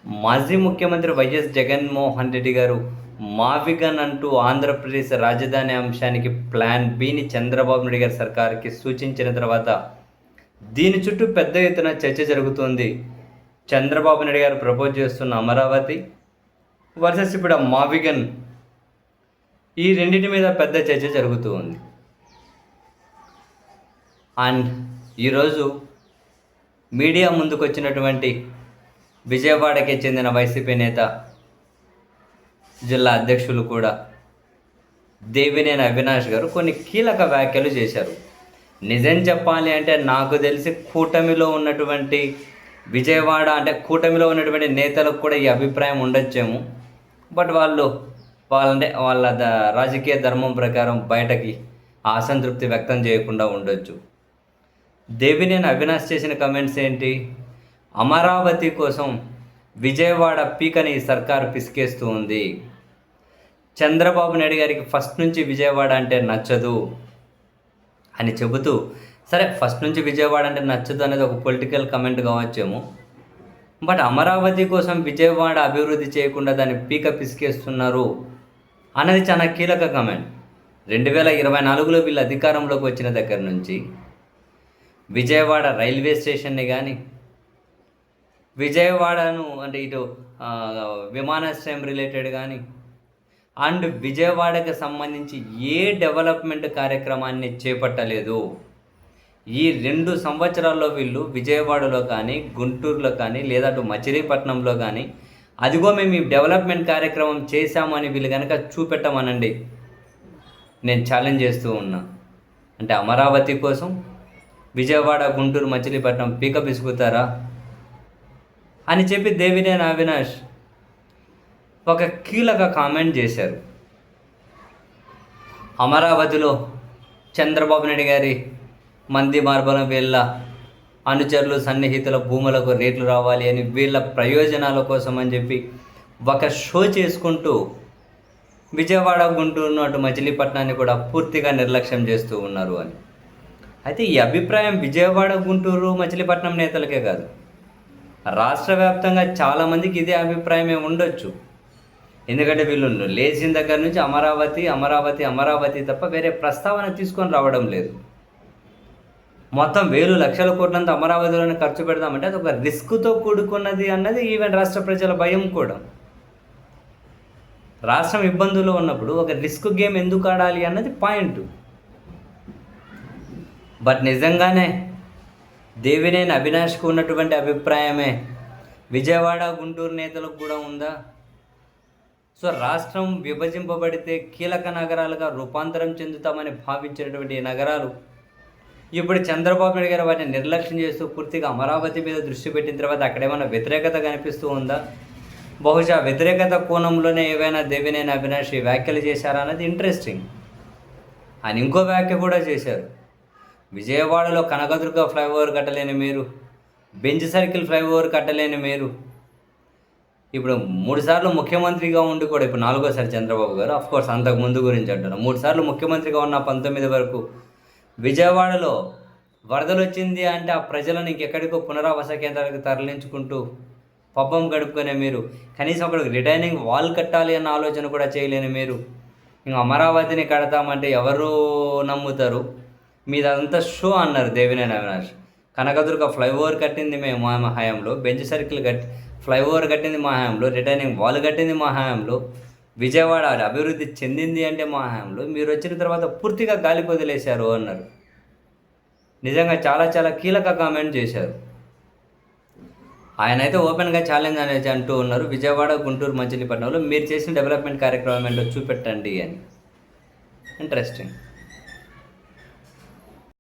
మాజీ ముఖ్యమంత్రి వైఎస్ జగన్మోహన్ రెడ్డి గారు మావిగన్ అంటూ ఆంధ్రప్రదేశ్ రాజధాని అంశానికి ప్లాన్ బిని చంద్రబాబు నాయుడు గారి సర్కార్కి సూచించిన తర్వాత దీని చుట్టూ పెద్ద ఎత్తున చర్చ జరుగుతోంది. చంద్రబాబు నాయుడు గారు ప్రపోజ్ చేస్తున్న అమరావతి వర్సెస్ ఇప్పుడు మావిగన్, ఈ రెండింటి మీద పెద్ద చర్చ జరుగుతూ ఉంది. అండ్ ఈరోజు మీడియా ముందుకు వచ్చినటువంటి విజయవాడకి చెందిన వైసీపీ నేత, జిల్లా అధ్యక్షులు కూడా దేవినేని అవినాష్ గారు కొన్ని కీలక వ్యాఖ్యలు చేశారు. నిజం చెప్పాలి అంటే నాకు తెలిసి కూటమిలో ఉన్నటువంటి విజయవాడ అంటే కూటమిలో ఉన్నటువంటి నేతలకు కూడా ఈ అభిప్రాయం ఉండొచ్చేమో. బట్ వాళ్ళ రాజకీయ ధర్మం ప్రకారం బయటకి అసంతృప్తి వ్యక్తం చేయకుండా ఉండొచ్చు. దేవినేని అవినాష్ చేసిన కమెంట్స్ ఏంటి? అమరావతి కోసం విజయవాడ పీకని సర్కారు పిసికేస్తూ ఉంది. చంద్రబాబు నాయుడు గారికి ఫస్ట్ నుంచి విజయవాడ అంటే నచ్చదు అని చెబుతూ, సరే ఫస్ట్ నుంచి విజయవాడ అంటే నచ్చదు అనేది ఒక పొలిటికల్ కమెంట్ కావచ్చేమో, బట్ అమరావతి కోసం విజయవాడ అభివృద్ధి చేయకుండా దాన్ని పీక పిసికేస్తున్నారు అన్నది చాలా కీలక కమెంట్. 2024లో వీళ్ళు అధికారంలోకి వచ్చిన దగ్గర నుంచి విజయవాడ రైల్వే స్టేషన్ని కానీ, విజయవాడను అంటే ఇటు విమానాశ్రయం రిలేటెడ్ కానీ, అండ్ విజయవాడకి సంబంధించి ఏ డెవలప్మెంట్ కార్యక్రమాన్ని చేపట్టలేదు. ఈ 2 సంవత్సరాల్లో వీళ్ళు విజయవాడలో కానీ, గుంటూరులో కానీ, లేదా అటు మచిలీపట్నంలో కానీ అదిగో మేము ఈ డెవలప్మెంట్ కార్యక్రమం చేశామని వీళ్ళు కనుక చూపెట్టమనండి, నేను ఛాలెంజ్ చేస్తూ ఉన్నా. అంటే అమరావతి కోసం విజయవాడ, గుంటూరు, మచిలీపట్నం పీక పిసుకుతారా అని చెప్పి దేవినేని అవినాష్ ఒక కీలక కామెంట్ చేశారు. అమరావతిలో చంద్రబాబు నాయుడు గారి మంది మార్బలం వీళ్ళ అనుచరులు, సన్నిహితుల భూములకు రేట్లు రావాలి అని, వీళ్ళ ప్రయోజనాల కోసం అని చెప్పి ఒక షో చేసుకుంటూ విజయవాడ, గుంటూరును, అటు మచిలీపట్నాన్ని కూడా పూర్తిగా నిర్లక్ష్యం చేస్తూ ఉన్నారు అని. అయితే ఈ అభిప్రాయం విజయవాడ, గుంటూరు, మచిలీపట్నం నేతలకే కాదు, రాష్ట్ర వ్యాప్తంగా చాలామందికి ఇదే అభిప్రాయమే ఉండొచ్చు. ఎందుకంటే వీళ్ళు లేచిన దగ్గర నుంచి అమరావతి అమరావతి అమరావతి తప్ప వేరే ప్రస్తావన తీసుకొని రావడం లేదు. మొత్తం వేలు లక్షల కోట్లంత అమరావతిలోనే ఖర్చు పెడదామంటే అది ఒక రిస్క్తో కూడుకున్నది అన్నది ఈవెన్ రాష్ట్ర ప్రజల భయం కూడా. రాష్ట్రం ఇబ్బందుల్లో ఉన్నప్పుడు ఒక రిస్క్ గేమ్ ఎందుకు ఆడాలి అన్నది పాయింట్. బట్ నిజంగానే దేవినేని అవినాష్కు ఉన్నటువంటి అభిప్రాయమే విజయవాడ, గుంటూరు నేతలకు కూడా ఉందా? సో రాష్ట్రం విభజింపబడితే కీలక నగరాలుగా రూపాంతరం చెందుతామని భావించినటువంటి ఈ నగరాలు ఇప్పుడు చంద్రబాబు నాయుడు గారు వాటిని నిర్లక్ష్యం చేస్తూ పూర్తిగా అమరావతి మీద దృష్టి పెట్టిన తర్వాత అక్కడేమైనా వ్యతిరేకత కనిపిస్తూ ఉందా? బహుశా వ్యతిరేకత కోణంలోనే ఏవైనా దేవినేని అవినాష్ వ్యాఖ్యలు చేశారా అన్నది ఇంట్రెస్టింగ్. ఆయన ఇంకో వ్యాఖ్య కూడా చేశారు. విజయవాడలో కనకదుర్గ ఫ్లైఓవర్ కట్టలేని మీరు, బెంచ్ సర్కిల్ ఫ్లైఓవర్ కట్టలేని మీరు, ఇప్పుడు 3 సార్లు ముఖ్యమంత్రిగా ఉండి కూడా ఇప్పుడు 4వసారి చంద్రబాబు గారు, అఫ్కోర్స్ అంతకు ముందు గురించి అంటారు, 3 సార్లు ముఖ్యమంత్రిగా ఉన్న 19 వరకు విజయవాడలో వరదలు వచ్చింది అంటే ఆ ప్రజలను ఇంకెక్కడికో పునరావాస కేంద్రాలకు తరలించుకుంటూ పబ్బం గడుపుకునే మీరు, కనీసం అక్కడికి రిటైనింగ్ వాల్ కట్టాలి అన్న ఆలోచన కూడా చేయలేని మీరు, ఇంక అమరావతిని కడతామంటే ఎవరు నమ్ముతారు? మీదంతా షో అన్నారు దేవినేని అవినాష్. కనకదుర్గ ఫ్లైఓవర్ కట్టింది మా హయాంలో, బెంచ్ సర్కిల్ ఫ్లైఓవర్ కట్టింది మా హయాంలో, రిటైనింగ్ వాల్ కట్టింది మా హయాంలో, విజయవాడ అభివృద్ధి చెందింది అంటే మా హయాంలో, మీరు వచ్చిన తర్వాత పూర్తిగా గాలి వదిలేశారు అన్నారు. నిజంగా చాలా చాలా కీలక కామెంట్ చేశారు. ఆయన అయితే ఓపెన్గా ఛాలెంజ్ అనేది అంటూ ఉన్నారు, విజయవాడ, గుంటూరు, మచిలీపట్నంలో మీరు చేసిన డెవలప్మెంట్ కార్యక్రమం ఏంటో చూపెట్టండి అని. ఇంట్రెస్టింగ్.